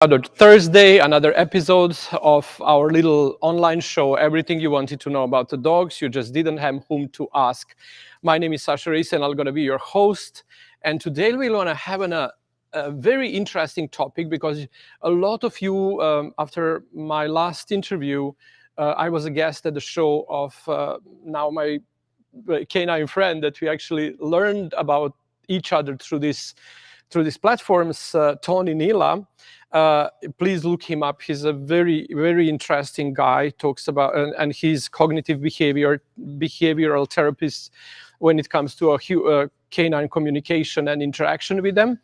Another Thursday, another episode of our little online show, Everything You Wanted to Know About the Dogs. You just didn't have whom to ask. My name is Sasha Reis, and I'm going to be your host. And today we want to have a very interesting topic because a lot of you, after my last interview, I was a guest at the show of now my canine friend that we actually learned about each other through these platforms, Tony Nila. Please look him up. He's a very, very interesting guy. Talks about and he's cognitive behavioral therapist when it comes to a canine communication and interaction with them.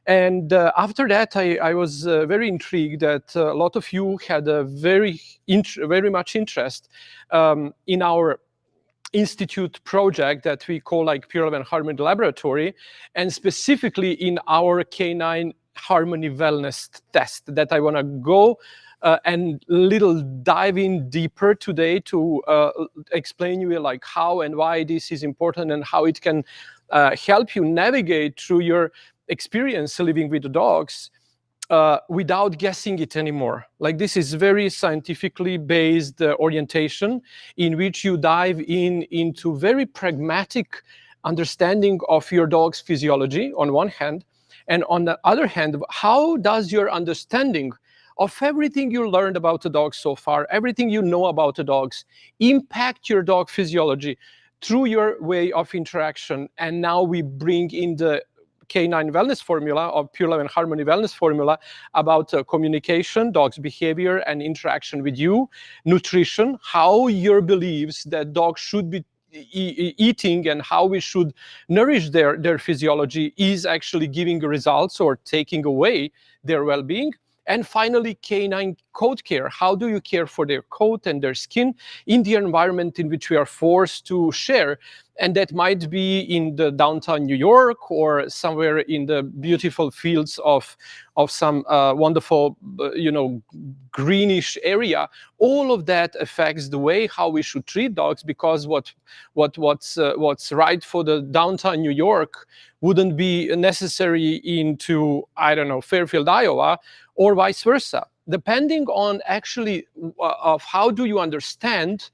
And after that, I was very intrigued that a lot of you had a very much interest in our institute project that we call like Pure Love and Harmony Laboratory, and specifically in our canine harmony wellness test that I want to go and little dive in deeper today to explain you like how and why this is important and how it can help you navigate through your experience living with the dogs without guessing it anymore. Like this is very scientifically based orientation in which you dive into very pragmatic understanding of your dog's physiology on one hand, and on the other hand, how does your understanding of everything you learned about the dog so far, everything you know about the dogs, impact your dog physiology through your way of interaction. And now we bring in the canine wellness formula or Pure Love and Harmony wellness formula about communication, dog's behavior and interaction with you, nutrition, how your beliefs that dogs should be eating and how we should nourish their physiology is actually giving results or taking away their well-being. And finally, canine coat care. How do you care for their coat and their skin in the environment in which we are forced to share? And that might be in the downtown New York or somewhere in the beautiful fields of some wonderful, greenish area. All of that affects the way how we should treat dogs, because what's right for the downtown New York wouldn't be necessary into, I don't know, Fairfield, Iowa, or vice versa, depending on actually of how do you understand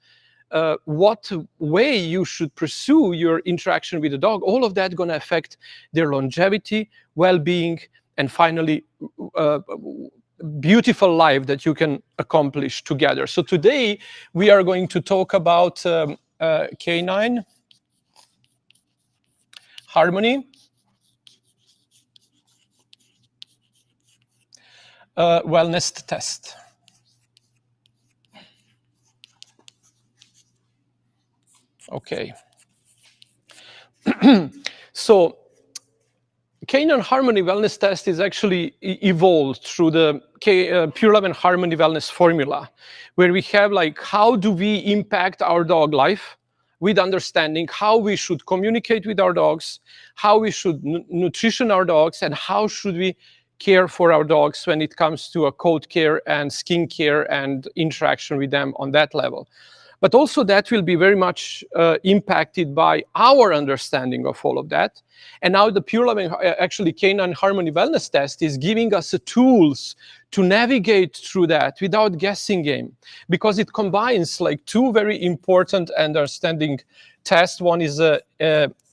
what way you should pursue your interaction with the dog. All of that going to affect their longevity, well-being, and finally, beautiful life that you can accomplish together. So today we are going to talk about canine harmony, wellness test. Okay. So canine harmony wellness test is actually evolved through the Pure Love and Harmony wellness formula, where we have like how do we impact our dog life with understanding how we should communicate with our dogs, how we should nutrition our dogs, and how should we care for our dogs when it comes to a coat care and skin care and interaction with them on that level. But also that will be very much impacted by our understanding of all of that. And now the Pure Love and actually Canine Harmony Wellness Test is giving us the tools to navigate through that without guessing game, because it combines like two very important understanding tests. One is a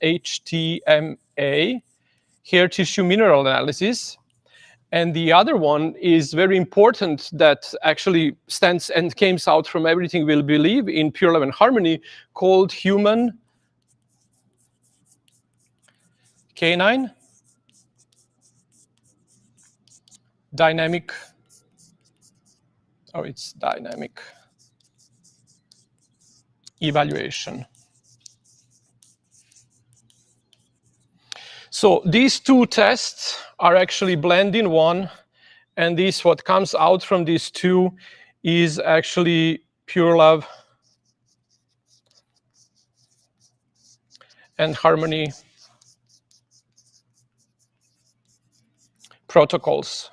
HTMA, hair tissue mineral analysis. And the other one is very important that actually stands and came out from everything we'll believe in Pure Love and Harmony, called human canine dynamic. Oh, it's dynamic evaluation. So these two tests are actually blended in one, and this what comes out from these two is actually Pure Love and Harmony protocols.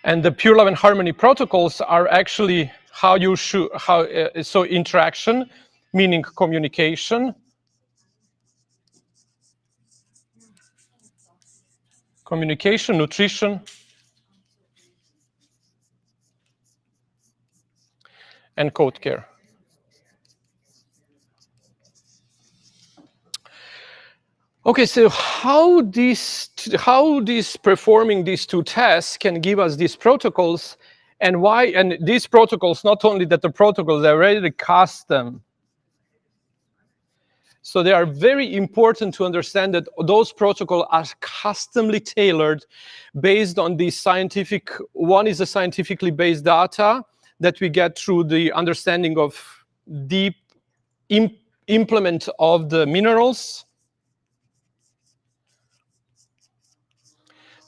And the Pure Love and Harmony protocols are actually how you should, so interaction, meaning communication, communication, nutrition, and coat care. Okay, so how this performing these two tests can give us these protocols, and why? And these protocols, not only that the protocols, they're already custom. So they are very important to understand that those protocols are customly tailored based on the scientific. One is the scientifically based data that we get through the understanding of deep implement of the minerals,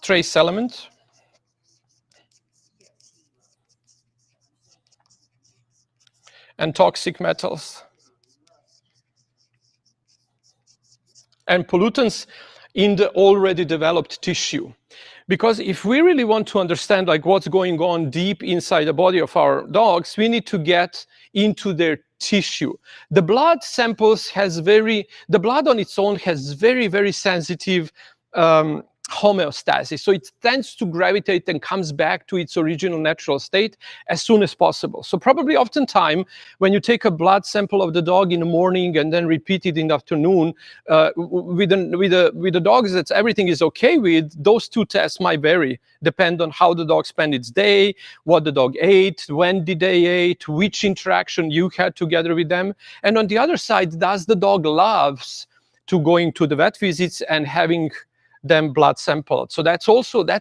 trace element, and toxic metals and pollutants in the already developed tissue. Because if we really want to understand like what's going on deep inside the body of our dogs, we need to get into their tissue. The blood samples the blood on its own has very, very sensitive homeostasis. So it tends to gravitate and comes back to its original natural state as soon as possible. So probably oftentimes when you take a blood sample of the dog in the morning and then repeat it in the afternoon, with the dogs that everything is okay with, those two tests might vary, depend on how the dog spent its day, what the dog ate, when did they ate, which interaction you had together with them. And on the other side, does the dog loves to going to the vet visits and having them blood sampled? So that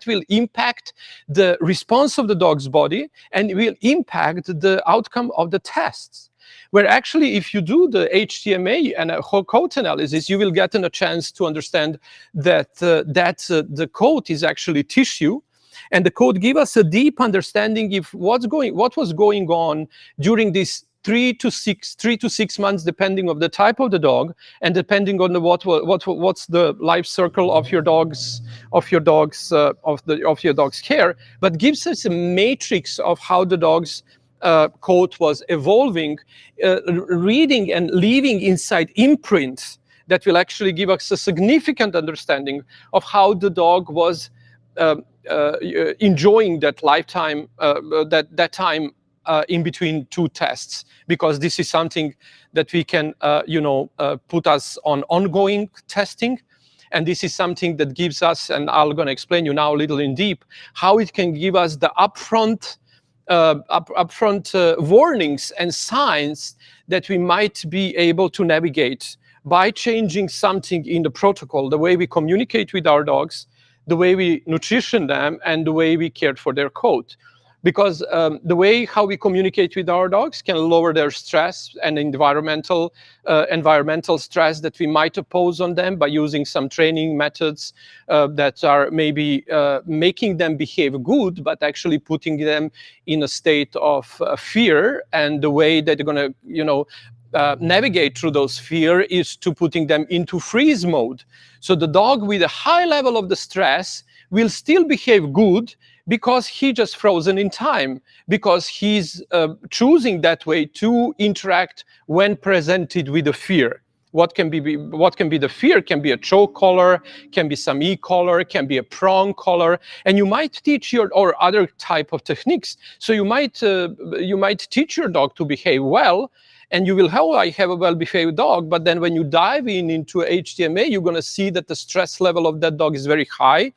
will impact the response of the dog's body and will impact the outcome of the tests. Where actually, if you do the HTMA and a whole coat analysis, you will get a chance to understand that the coat is actually tissue, and the coat give us a deep understanding of what was going on during this 3 to 6 months, depending on the type of the dog and depending on what's the life circle of your dog's care, but gives us a matrix of how the dog's coat was evolving, reading and leaving inside imprints that will actually give us a significant understanding of how the dog was enjoying that lifetime, that time in between two tests, because this is something that we can, put us on ongoing testing. And this is something that gives us, and I'm going to explain you now a little in deep, how it can give us the upfront warnings and signs that we might be able to navigate by changing something in the protocol, the way we communicate with our dogs, the way we nutrition them, and the way we cared for their coat. Because the way how we communicate with our dogs can lower their stress and environmental stress that we might impose on them by using some training methods that are maybe making them behave good, but actually putting them in a state of fear. And the way that they're going to, navigate through those fear is to putting them into freeze mode. So the dog with a high level of the stress will still behave good, because he just frozen in time, because he's choosing that way to interact when presented with a fear. What can be the fear? Can be a choke collar, can be some e-collar, can be a prong collar, and you might teach or other type of techniques. So you might teach your dog to behave well, and you will I have a well-behaved dog. But then when you dive into HTMA, you're going to see that the stress level of that dog is very high.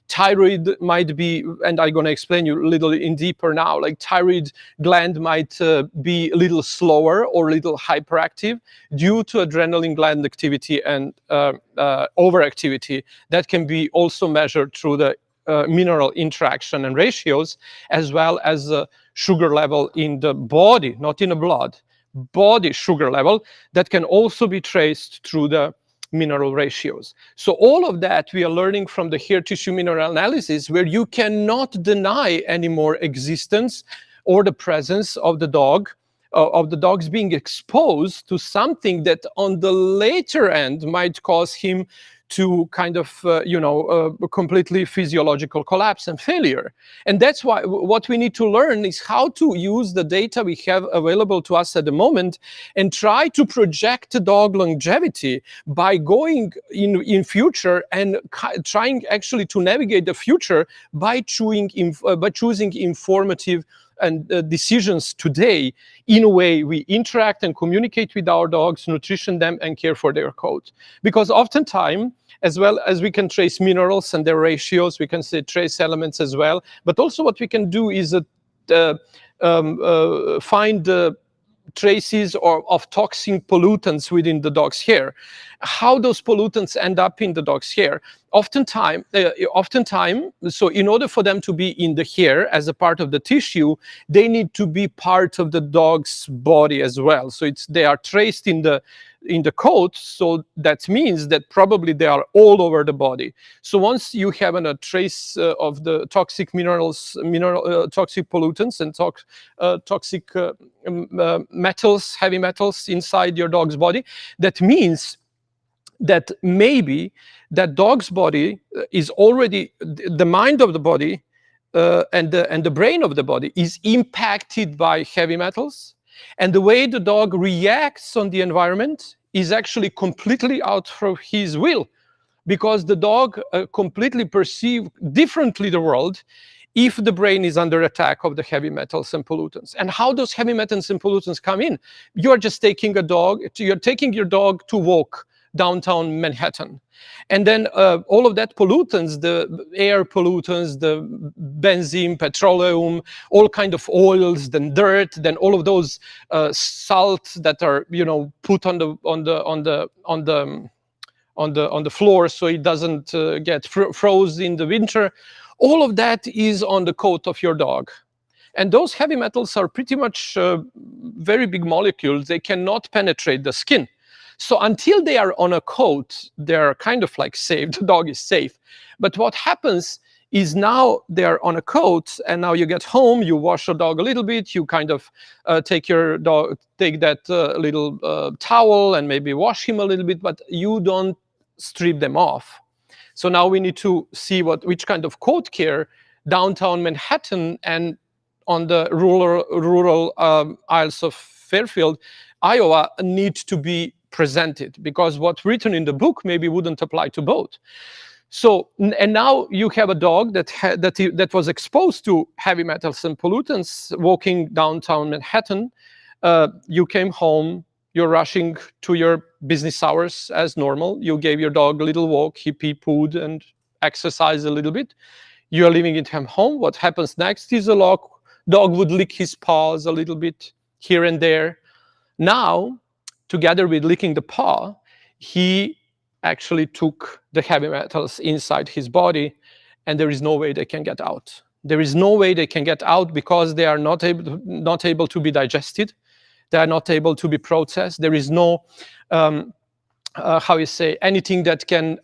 Thyroid might be, and I'm going to explain you a little in deeper now, like thyroid gland might be a little slower or a little hyperactive due to adrenaline gland activity and overactivity that can be also measured through the mineral interaction and ratios, as well as the sugar level in the body, not in the blood, body sugar level that can also be traced through the mineral ratios. So all of that we are learning from the hair tissue mineral analysis, where you cannot deny anymore existence or the presence of the dog, of the dogs being exposed to something that on the later end might cause him to kind of, completely physiological collapse and failure. And that's why what we need to learn is how to use the data we have available to us at the moment and try to project dog longevity by going in future and trying actually to navigate the future by choosing informative and decisions today in a way we interact and communicate with our dogs, nutrition them, and care for their coat. Because oftentimes, as well as we can trace minerals and their ratios, we can say trace elements as well. But also what we can do is find traces of toxic pollutants within the dog's hair. How those pollutants end up in the dog's hair? Oftentimes, so in order for them to be in the hair as a part of the tissue, they need to be part of the dog's body as well. So they are traced in the coat, so that means that probably they are all over the body. So once you have a trace of the toxic minerals, toxic pollutants and toxic metals, heavy metals inside your dog's body, that means that maybe that dog's body is already, the mind of the body and the brain of the body is impacted by heavy metals. And the way the dog reacts on the environment is actually completely out of his will, because the dog completely perceives differently the world if the brain is under attack of the heavy metals and pollutants. And how those heavy metals and pollutants come in? You're just taking you're taking your dog to walk downtown Manhattan. And then all of that pollutants, the air pollutants, the benzene, petroleum, all kind of oils, then dirt, then all of those salts that are, put on the floor so it doesn't get froze in the winter. All of that is on the coat of your dog. And those heavy metals are pretty much very big molecules. They cannot penetrate the skin. So until they are on a coat, they're kind of like safe. The dog is safe. But what happens is now they're on a coat, and now you get home, you wash your dog a little bit, you kind of take that little towel and maybe wash him a little bit, but you don't strip them off. So now we need to see which kind of coat care downtown Manhattan and on the rural Isles of Fairfield, Iowa, need to be presented, because what's written in the book maybe wouldn't apply to both. So, and now you have a dog that was exposed to heavy metals and pollutants walking downtown Manhattan. You came home, you're rushing to your business hours as normal. You gave your dog a little walk, he pee-pooed and exercised a little bit. You're leaving it home. What happens next is dog would lick his paws a little bit here and there. Now, together with licking the paw, he actually took the heavy metals inside his body, and there is no way they can get out. There is no way they can get out because they are not able to be digested. They are not able to be processed. There is no, anything that can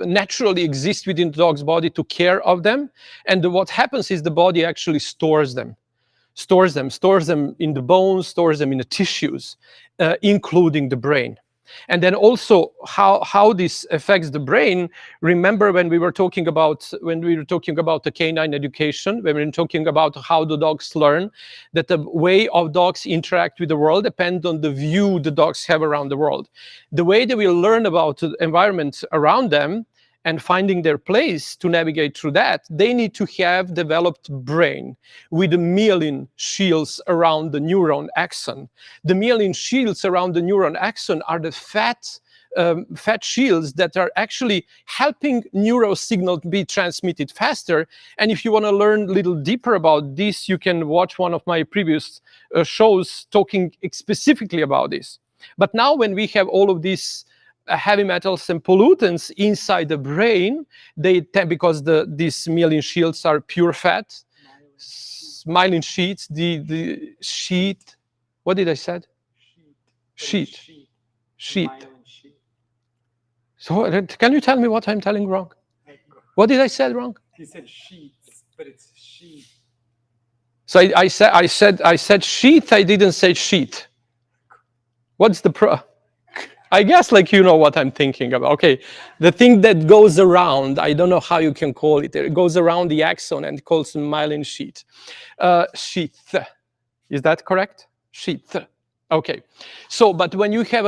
naturally exist within the dog's body to care of them. And what happens is the body actually stores them in the bones, stores them in the tissues, including the brain. And then also how this affects the brain. Remember when we were talking about the canine education, when we were talking about how the dogs learn, that the way of dogs interact with the world depends on the view the dogs have around the world. The way they will learn about the environment around them and finding their place to navigate through that, they need to have developed brain with the myelin shields around the neuron axon. The myelin shields around the neuron axon are the fat shields that are actually helping neurosignal be transmitted faster. And if you want to learn a little deeper about this, you can watch one of my previous shows talking specifically about this. But now when we have all of these heavy metals and pollutants inside the brain, because these myelin shields are pure fat, myelin sheets, the sheet. What did I said? Sheet. So can you tell me what I'm telling wrong? What did I say wrong? He said sheets, but it's sheet. So I said sheath. I didn't say sheet. What's the I guess like you know what I'm thinking about. Okay, the thing that goes around, I don't know how you can call it. It goes around the axon and calls myelin sheath. Sheath. Is that correct? Sheath. Okay. So, but when you have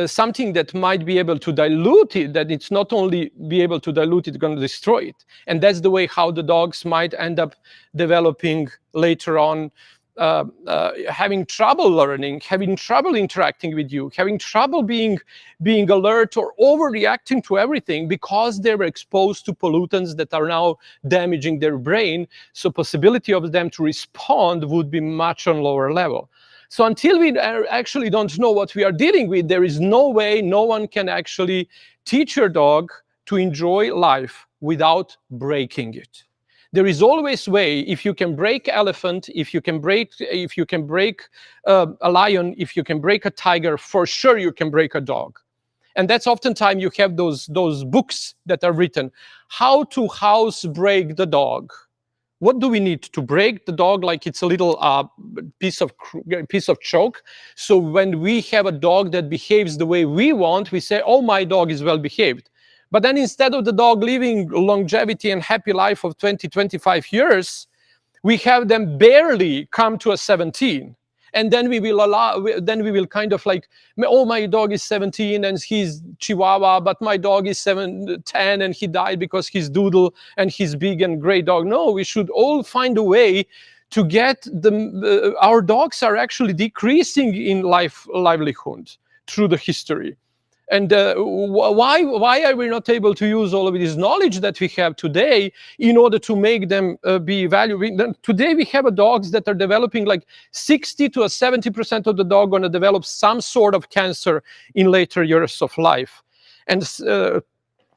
something that might be able to dilute it, that it's not only be able to dilute it, it's going to destroy it. And that's the way how the dogs might end up developing later on, having trouble learning, having trouble interacting with you, having trouble being alert or overreacting to everything because they were exposed to pollutants that are now damaging their brain. So possibility of them to respond would be much on lower level. So until we actually don't know what we are dealing with, there is no way, no one can actually teach your dog to enjoy life without breaking it. There is always way. If you can break elephant, if you can break a lion, if you can break a tiger, for sure you can break a dog. And that's oftentimes you have those books that are written, how to house break the dog. What do we need to break the dog like it's a little piece of chalk? So when we have a dog that behaves the way we want, we say, oh, my dog is well behaved. But then instead of the dog living longevity and happy life of 20, 25 years, we have them barely come to a 17. And then we will kind of like, oh, my dog is 17 and he's Chihuahua, but my dog is 10 and he died because he's Doodle and he's big and great dog. No, we should all find a way to get our dogs are actually decreasing in livelihood through the history. And why are we not able to use all of this knowledge that we have today in order to make them be valuable? Today we have dogs that are developing like 60 to 70% of the dog going to develop some sort of cancer in later years of life. And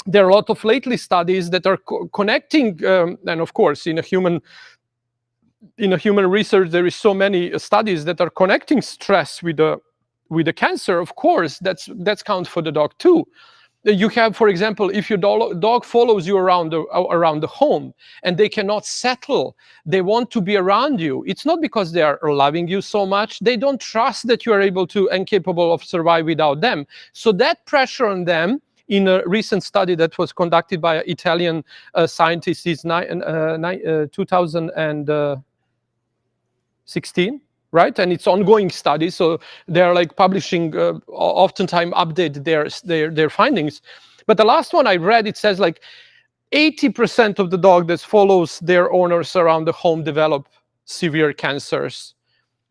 there are a lot of lately studies that are connecting, and of course in a human research there is so many studies that are connecting stress with the cancer. Of course, that's count for the dog too. You have, for example, if your dog follows you around the home and they cannot settle, they want to be around you. It's not because they are loving you so much. They don't trust that you are able to and capable of survive without them. So that pressure on them, in a recent study that was conducted by Italian scientists, is 2016. Right, and it's ongoing study, so they're like publishing, oftentimes update their findings. But the last one I read, it says like 80% of the dog that follows their owners around the home develop severe cancers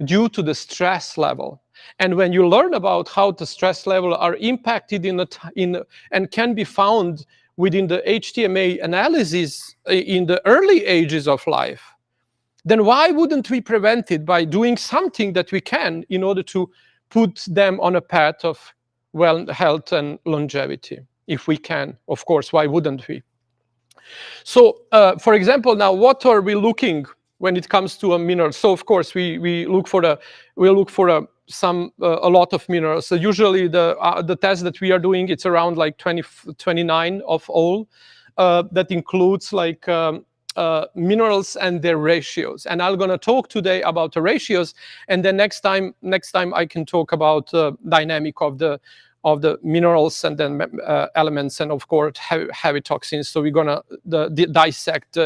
due to the stress level. And when you learn about how the stress level are impacted and can be found within the HTMA analysis in the early ages of life, then why wouldn't we prevent it by doing something that we can in order to put them on a path of health and longevity? If we can, of course, why wouldn't we? So, for example, now what are we looking when it comes to a mineral? So, of course, we look for a lot of minerals. So usually the test that we are doing, it's around like 29 of all. That includes like minerals and their ratios. And I'm going to talk today about the ratios, and then next time I can talk about dynamic of the minerals and then elements, and of course heavy toxins. So we're going to dissect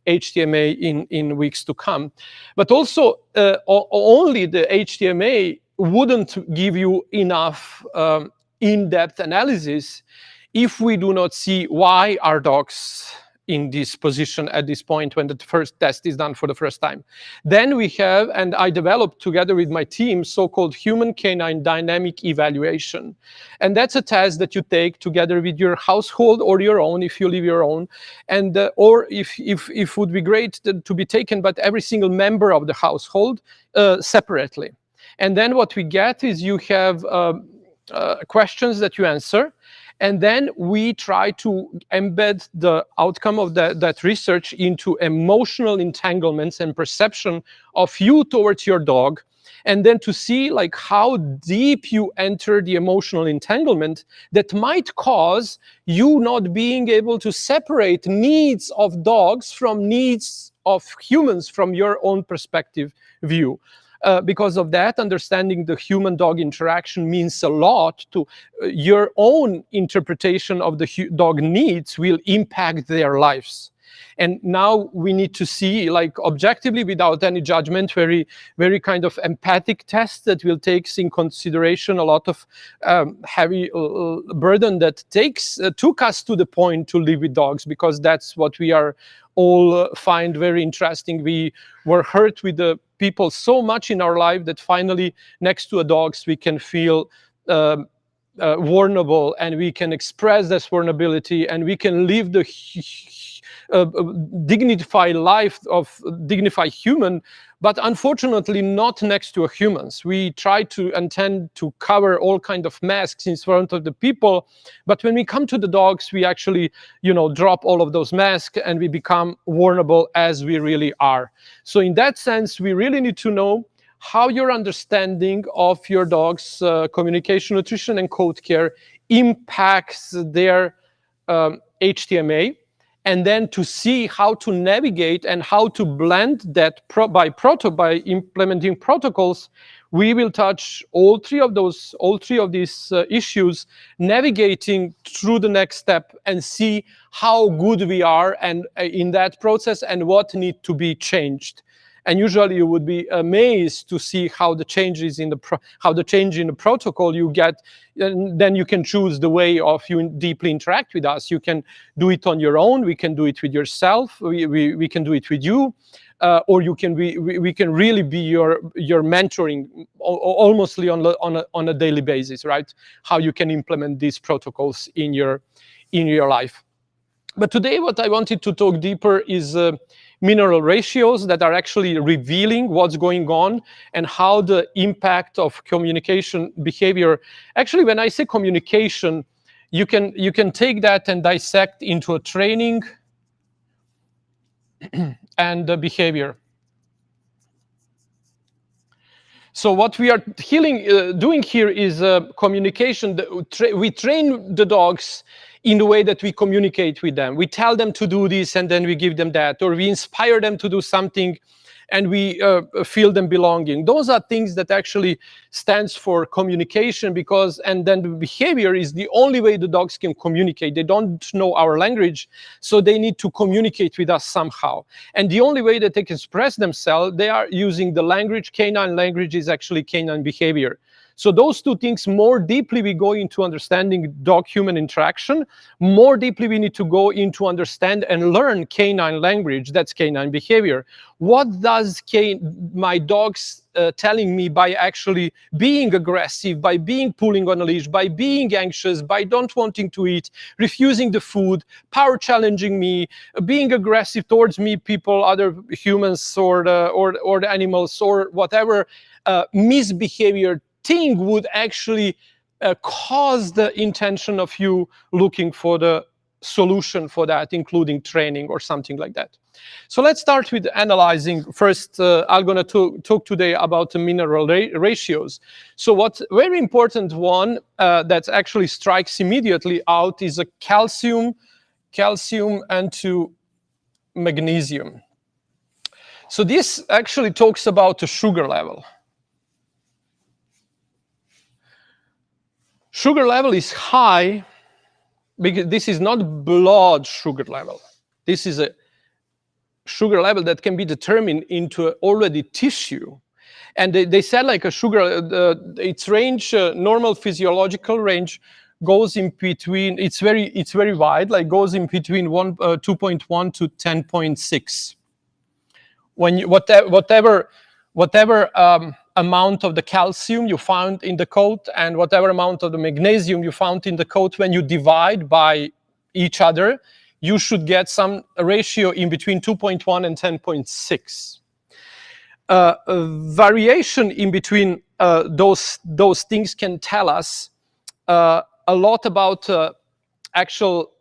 HTMA in weeks to come. But also only the HTMA wouldn't give you enough in-depth analysis if we do not see why our dogs in this position at this point when the first test is done for the first time. Then we have, and I developed together with my team, so-called human canine dynamic evaluation. And that's a test that you take together with your household or your own, if you live your own, and or if would be great to be taken by every single member of the household separately. And then what we get is you have questions that you answer, and then we try to embed the outcome of that research into emotional entanglements and perception of you towards your dog, and then to see like how deep you enter the emotional entanglement that might cause you not being able to separate needs of dogs from needs of humans from your own perspective view. Because of that, understanding the human-dog interaction means a lot to your own interpretation of the dog needs will impact their lives. And now we need to see, like, objectively, without any judgment, very kind of empathic test that will take in consideration a lot of heavy burden that took us to the point to live with dogs, because that's what we are all find very interesting. We were hurt with the people so much in our life that finally, next to a dogs, we can feel vulnerable, and we can express this vulnerability, and we can live the dignified life of dignified human, but unfortunately not next to humans. We try to intend to cover all kind of masks in front of the people, but when we come to the dogs, we actually, drop all of those masks and we become vulnerable as we really are. So in that sense, we really need to know how your understanding of your dog's communication, nutrition, and coat care impacts their HTMA, and then to see how to navigate and how to blend that by implementing protocols. We will touch all three of these issues, navigating through the next step and see how good we are and in that process and what needs to be changed. And usually you would be amazed to see how the changes in the change in the protocol you get, and then you can choose the way of you deeply interact with us. You can do it on your own. We can do it with yourself. We can do it with you, or we can really be your mentoring almost on a daily basis, right? How you can implement these protocols in your life. But today, what I wanted to talk deeper is mineral ratios that are actually revealing what's going on and how the impact of communication behavior. Actually, when I say communication, you can take that and dissect into a training and the behavior. So what we are doing here is communication. We train the dogs in the way that we communicate with them. We tell them to do this and then we give them that, or we inspire them to do something and we feel them belonging. Those are things that actually stands for communication, and then the behavior is the only way the dogs can communicate. They don't know our language, so they need to communicate with us somehow. And the only way that they can express themselves, they are using the language. Canine language is actually canine behavior. So those two things, more deeply we go into understanding dog-human interaction, more deeply we need to go into understand and learn canine language, that's canine behavior. What does my dog's telling me by actually being aggressive, by being pulling on a leash, by being anxious, by don't wanting to eat, refusing the food, power challenging me, being aggressive towards me, people, other humans, or the animals, or whatever misbehavior thing would actually cause the intention of you looking for the solution for that, including training or something like that. So let's start with analyzing. First, I'm going to talk today about the mineral ratios. So what very important one that actually strikes immediately out is a calcium and to magnesium. So this actually talks about the sugar level. Sugar level is high because this is not blood sugar level. This is a sugar level that can be determined into already tissue. And they said like a sugar, its range, normal physiological range goes in between, it's very wide, like goes in between 2.1 to 10.6. When whatever amount of the calcium you found in the coat and whatever amount of the magnesium you found in the coat, when you divide by each other, you should get some ratio in between 2.1 and 10.6. Variation in between those things can tell us a lot about actual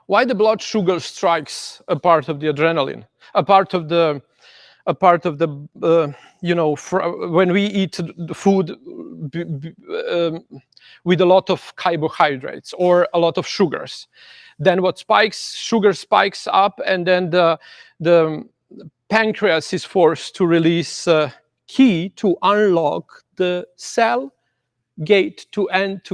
why the blood sugar strikes a part of the adrenaline, a part of the when we eat food with a lot of carbohydrates or a lot of sugars. Then what spikes? Sugar spikes up, and then the pancreas is forced to release a key to unlock the cell gate to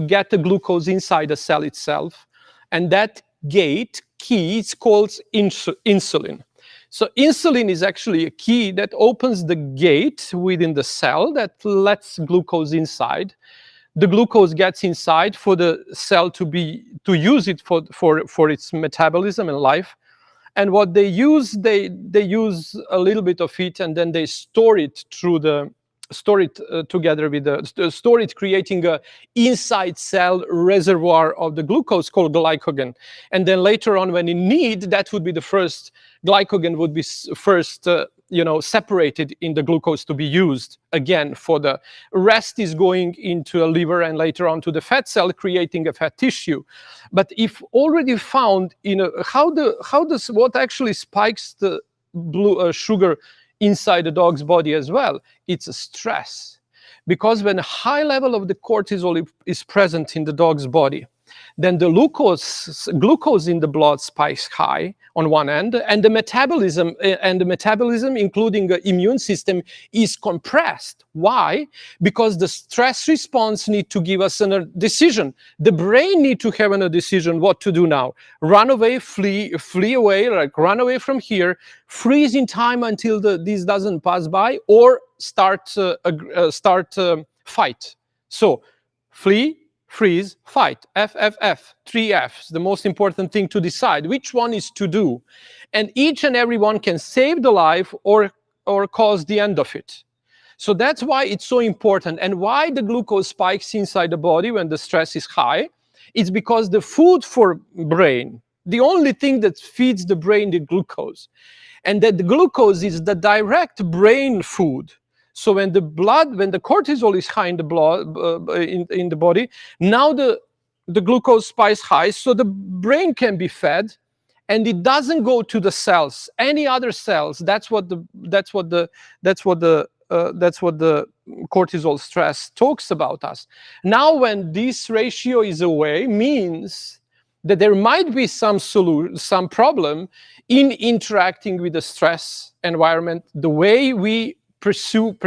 get the glucose inside the cell itself. And that gate key is called insulin. So insulin is actually a key that opens the gate within the cell that lets glucose inside. The glucose gets inside for the cell to use it for its metabolism and life. And what they use, they use a little bit of it, and then they store it together with store it, creating a inside cell reservoir of the glucose called glycogen. And then later on, when in need, that would be the first glycogen would be first separated in the glucose to be used again. For the rest is going into a liver and later on to the fat cell, creating a fat tissue. But if already found what actually spikes the sugar inside the dog's body as well, it's a stress. Because when a high level of the cortisol is present in the dog's body, then the glucose in the blood spikes high on one end, and the metabolism, including the immune system, is compressed. Why? Because the stress response need to give us a decision. The brain need to have a decision what to do now. Run away, flee away, like run away from here, freeze in time until this doesn't pass by, or start fight. So flee, freeze, fight, FFF, 3 Fs, the most important thing to decide which one is to do. And each and every one can save the life or cause the end of it. So that's why it's so important. And why the glucose spikes inside the body when the stress is high, it's because the food for brain, the only thing that feeds the brain is glucose. And that the glucose is the direct brain food. So when the cortisol is high in the blood, in the body, now the glucose spikes high, so the brain can be fed, and it doesn't go to the cells, any other cells. That's what the cortisol stress talks about us. Now, when this ratio is away, means that there might be some problem in interacting with the stress environment, the way we perceive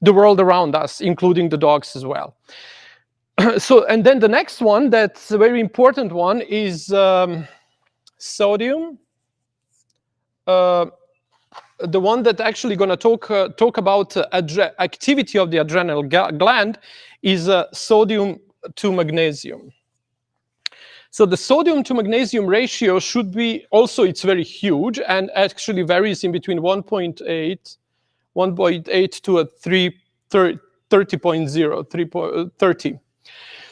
the world around us, including the dogs as well. So, and then the next one, that's a very important one, is sodium. The one that actually going to talk about activity of the adrenal gland is sodium to magnesium. So the sodium to magnesium ratio should be also, it's very huge and actually varies in between 1.8 to a 30.0.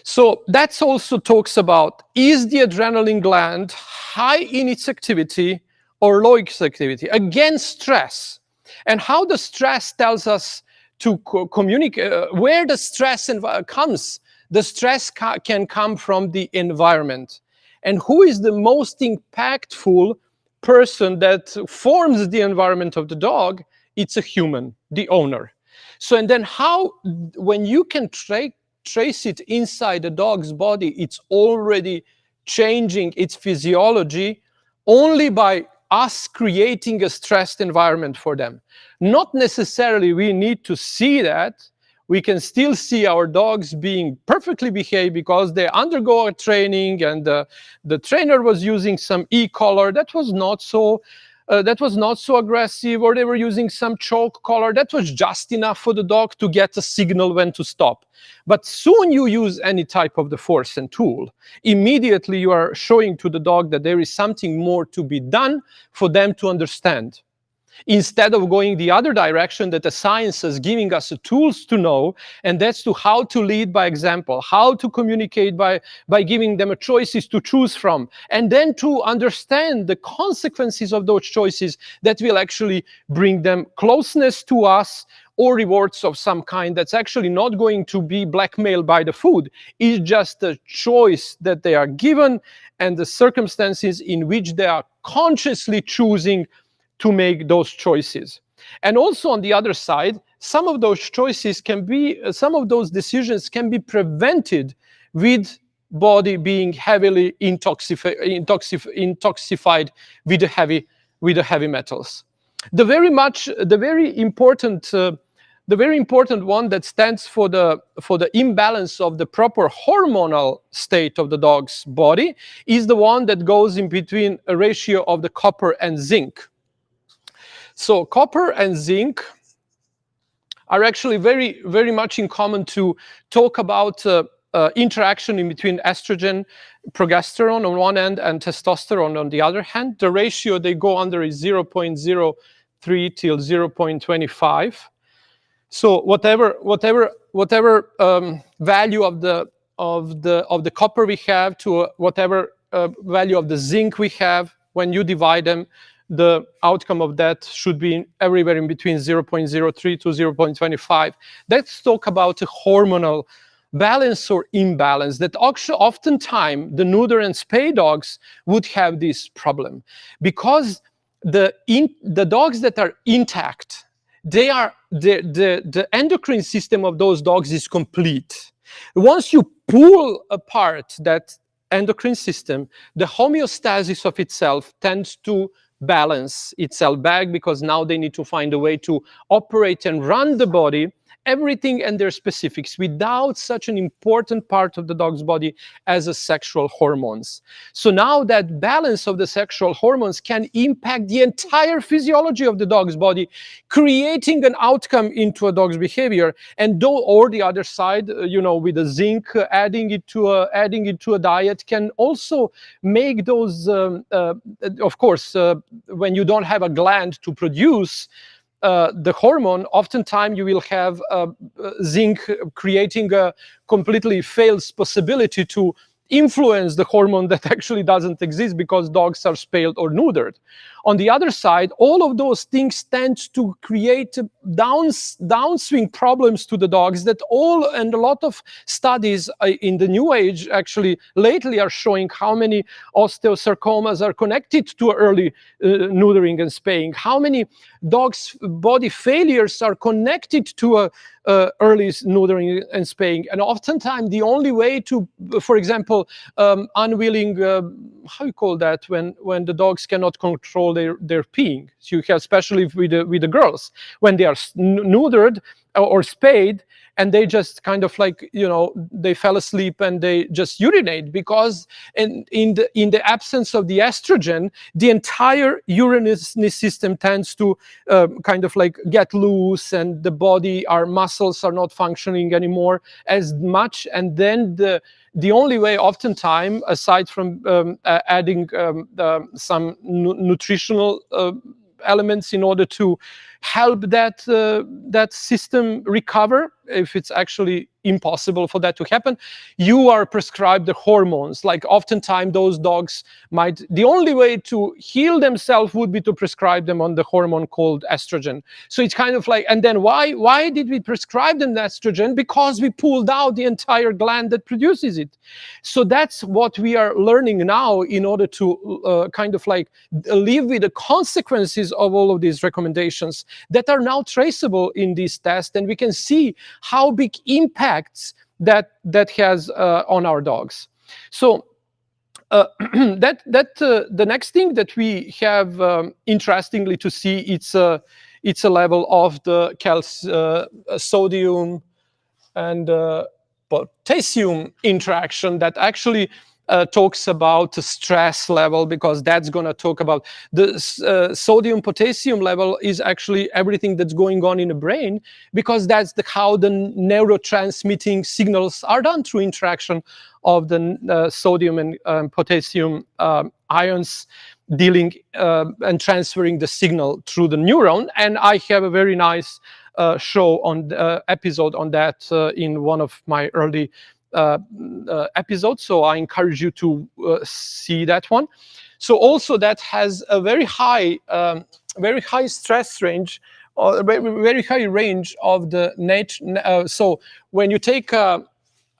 So that's also talks about, is the adrenaline gland high in its activity or low in its activity? Again, stress. And how the stress tells us to communicate, where the stress comes. The stress can come from the environment. And who is the most impactful person that forms the environment of the dog? It's a human, the owner. So, and then when you can trace it inside the dog's body, it's already changing its physiology only by us creating a stressed environment for them. Not necessarily we need to see that. We can still see our dogs being perfectly behaved because they undergo a training, and the trainer was using some e-collar that was not so aggressive, or they were using some choke collar that was just enough for the dog to get a signal when to stop. But soon you use any type of the force and tool, immediately you are showing to the dog that there is something more to be done for them to understand. Instead of going the other direction that the science is giving us the tools to know, and that's to how to lead by example, how to communicate by giving them a choices to choose from, and then to understand the consequences of those choices that will actually bring them closeness to us, or rewards of some kind that's actually not going to be blackmailed by the food. It's just a choice that they are given and the circumstances in which they are consciously choosing to make those choices. And also on the other side, some of those decisions can be prevented with body being heavily intoxified with the heavy metals. The very important one that stands for the imbalance of the proper hormonal state of the dog's body is the one that goes in between a ratio of the copper and zinc. So copper and zinc are actually very much in common to talk about interaction in between estrogen, progesterone on one end, and testosterone on the other hand. The ratio they go under is 0.03 till 0.25. So whatever value of the copper we have to whatever value of the zinc we have, when you divide them, the outcome of that should be everywhere in between 0.03 to 0.25. Let's talk about a hormonal balance or imbalance that oftentimes the neuter and spay dogs would have this problem, because the dogs that are intact, the endocrine system of those dogs is complete. Once you pull apart that endocrine system, the homeostasis of itself tends to balance itself back, because now they need to find a way to operate and run the body, everything and their specifics, without such an important part of the dog's body as a sexual hormones. So now that balance of the sexual hormones can impact the entire physiology of the dog's body, creating an outcome into a dog's behavior. And or the other side, with the zinc, adding it to a diet can also make those, of course, when you don't have a gland to produce the hormone, oftentimes you will have zinc creating a completely fails possibility to influence the hormone that actually doesn't exist, because dogs are spayed or neutered. On the other side, all of those things tend to create downswing problems to the dogs that and a lot of studies in the new age actually lately are showing how many osteosarcomas are connected to early neutering and spaying, how many dogs' body failures are connected to early neutering and spaying. And oftentimes the only way to, for example, unwilling, how you call that, when the dogs cannot control their peeing. So you have, especially with the girls, when they are neutered or spayed, and they just kind of like, they fell asleep and they just urinate, because in the absence of the estrogen, the entire urinary system tends to kind of like get loose, and the body, our muscles are not functioning anymore as much. And then the only way, oftentimes, aside from adding some nutritional elements in order to help that system recover, if it's actually impossible for that to happen, you are prescribed the hormones. Like oftentimes those dogs the only way to heal themselves would be to prescribe them on the hormone called estrogen. So it's kind of like, and then why did we prescribe them the estrogen? Because we pulled out the entire gland that produces it. So that's what we are learning now in order to kind of like live with the consequences of all of these recommendations that are now traceable in this test, and we can see how big impacts that has on our dogs. So the next thing that we have, interestingly to see, it's a level of the sodium and potassium interaction that actually talks about the stress level, because that's going to talk about the sodium potassium level is actually everything that's going on in the brain, because that's how the neurotransmitting signals are done through interaction of the sodium and potassium ions dealing and transferring the signal through the neuron. And I have a very nice show on episode on that in one of my early episodes, so I encourage you to see that one. So also that has a very high stress range, or very high range of the nature. So when you take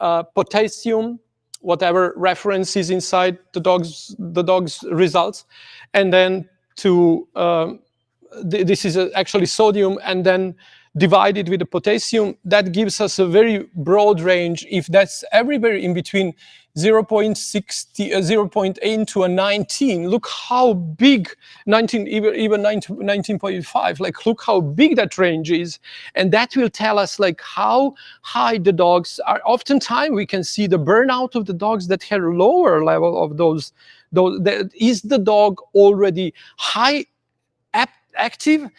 potassium, whatever reference is inside the dog's results, and then to this is actually sodium, and then divided with the potassium, that gives us a very broad range. If that's everywhere in between 0.8 to a 19, look how big 19, even 19.5, like look how big that range is. And that will tell us like how high the dogs are. Oftentimes we can see the burnout of the dogs that have lower level of those. Is the dog already high active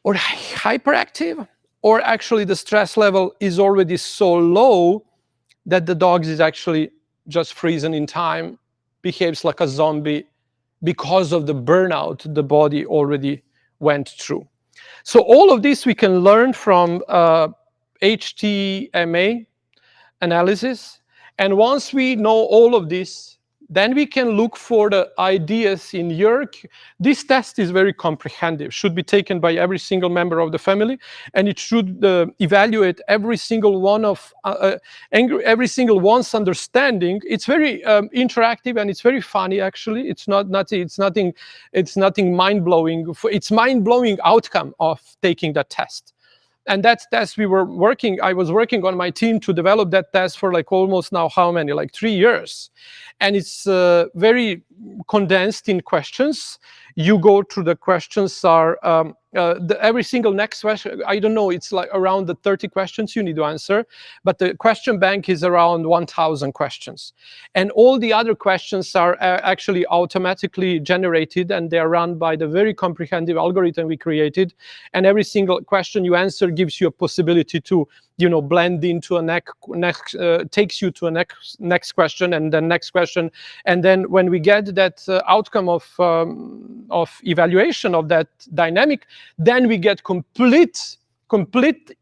or hyperactive, or actually the stress level is already so low that the dog is actually just freezing in time, behaves like a zombie because of the burnout the body already went through. So all of this we can learn from HTMA analysis. And once we know all of this, then we can look for the ideas in your. This test is very comprehensive, should be taken by every single member of the family, and it should evaluate every single one of every single one's understanding. It's very interactive and it's very funny. Actually, it's nothing mind-blowing. It's mind-blowing outcome of taking that test. And that test I was working on my team to develop that test for like almost now how many, like 3 years. And it's very condensed in questions. You go through the questions are, every single next question, I don't know, it's like around the 30 questions you need to answer, but the question bank is around 1,000 questions. And all the other questions are actually automatically generated, and they are run by the very comprehensive algorithm we created. And every single question you answer gives you a possibility to, blend into a next takes you to a next question, and then next question. And then when we get that outcome of evaluation of that dynamic, then we get complete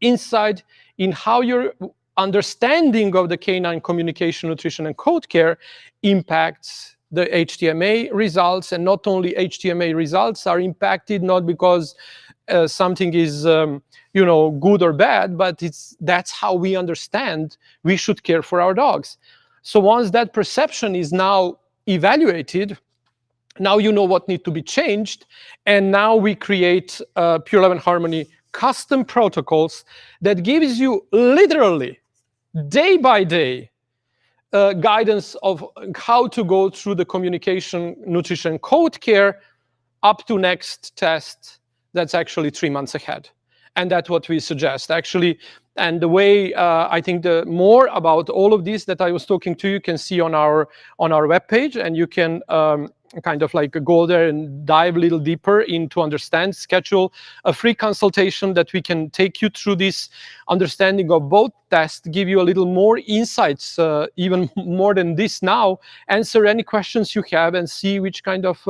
insight in how your understanding of the canine communication, nutrition, and coat care impacts the HTMA results. And not only HTMA results are impacted, not because something is good or bad, but that's how we understand we should care for our dogs. So once that perception is now evaluated, now you know what needs to be changed, and now we create Pure Love and Harmony custom protocols that gives you literally day by day guidance of how to go through the communication, nutrition, coat care up to next test that's actually 3 months ahead. And that's what we suggest actually. And the way I think the more about all of this that I was talking to, you can see on our webpage, and you can kind of like go there and dive a little deeper into understand, schedule a free consultation that we can take you through this understanding of both tests, give you a little more insights, even more than this now, answer any questions you have, and see which kind of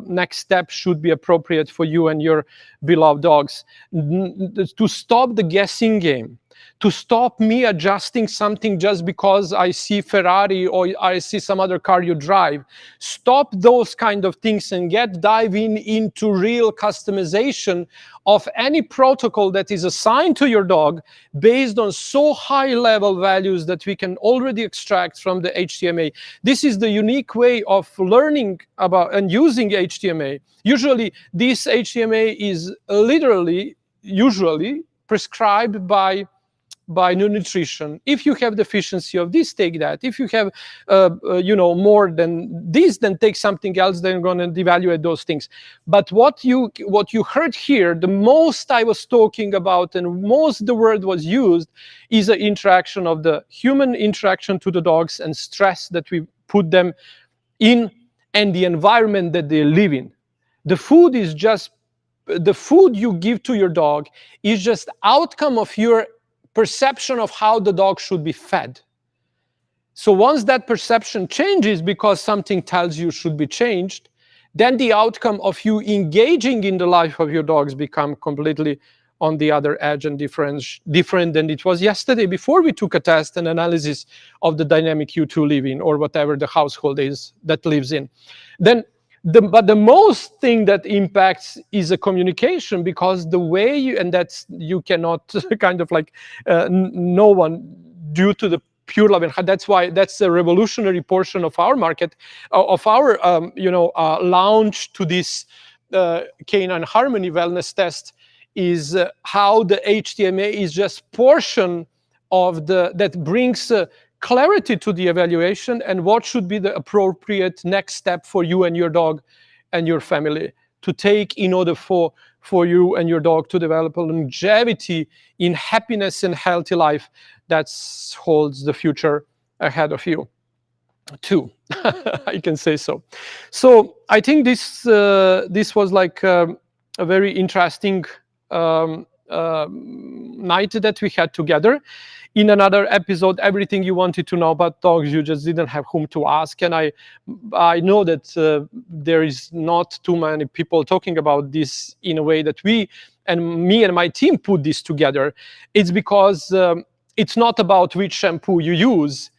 next step should be appropriate for you and your beloved dogs. To stop the guessing game, to stop me adjusting something just because I see Ferrari or I see some other car you drive. Stop those kind of things and dive into real customization of any protocol that is assigned to your dog based on so high level values that we can already extract from the HTMA. This is the unique way of learning about and using HTMA. Usually this HTMA is usually prescribed by nutrition. If you have deficiency of this, take that. If you have more than this, then take something else. Then going to evaluate those things. But what you heard here, the most I was talking about and most the word was used is the interaction of the human interaction to the dogs and stress that we put them in and the environment that they live in. The food you give to your dog is just outcome of your perception of how the dog should be fed. So once that perception changes because something tells you should be changed, then the outcome of you engaging in the life of your dogs become completely on the other edge and different than it was yesterday before we took a test and analysis of the dynamic you two live in, or whatever the household is that lives in. Then but the most thing that impacts is a communication, because the way you cannot kind of like no one due to the Pure Love and that's why that's a revolutionary portion of our market, of our launch to this Canine Harmony wellness test, is how the HTMA is just portion of that brings clarity to the evaluation and what should be the appropriate next step for you and your dog and your family to take in order for you and your dog to develop a longevity in happiness and healthy life that holds the future ahead of you too. I can say so. So I think this was like a very interesting night that we had together. In another episode, everything you wanted to know about dogs, you just didn't have whom to ask. And I know that there is not too many people talking about this in a way that me and my team put this together. It's because it's not about which shampoo you use,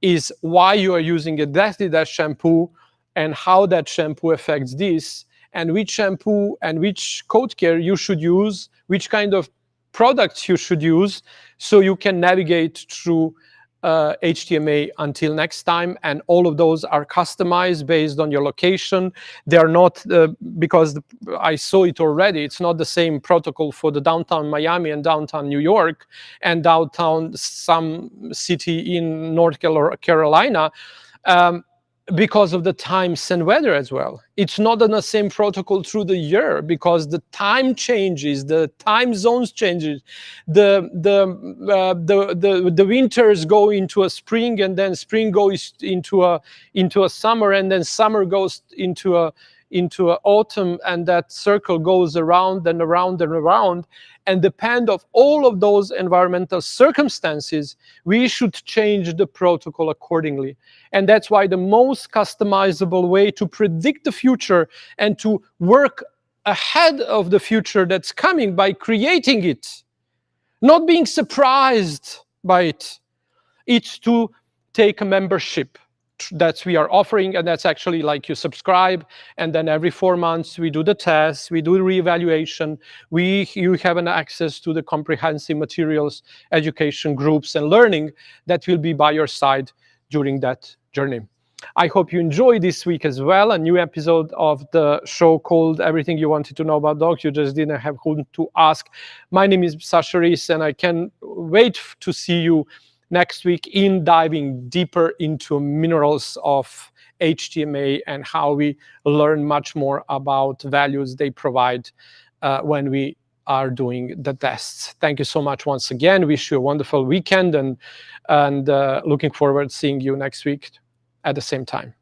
is why you are using exactly that shampoo and how that shampoo affects this, and which shampoo and which coat care you should use, which kind of products you should use, so you can navigate through HTMA until next time. And all of those are customized based on your location. They are not, because I saw it already, it's not the same protocol for the downtown Miami and downtown New York and downtown some city in North Carolina. Because of the times and weather as well. It's not on the same protocol through the year because the time changes, the time zones changes, the winters go into a spring, and then spring goes into a summer, and then summer goes into a autumn, and that circle goes around and around and around. And depend of all of those environmental circumstances, we should change the protocol accordingly. And that's why the most customizable way to predict the future and to work ahead of the future that's coming by creating it, not being surprised by it, it's to take a membership that we are offering. And that's actually like you subscribe, and then every 4 months we do the tests, we do the reevaluation, you have an access to the comprehensive materials, education groups, and learning that will be by your side during that journey. I hope you enjoyed this week as well, a new episode of the show called Everything You Wanted to Know About Dogs, You Just Didn't Have Whom to Ask. My name is Sasha Rees, and I can't wait to see you next week in diving deeper into minerals of HTMA and how we learn much more about values they provide when we are doing the tests. Thank you so much once again. Wish you a wonderful weekend, and looking forward to seeing you next week at the same time.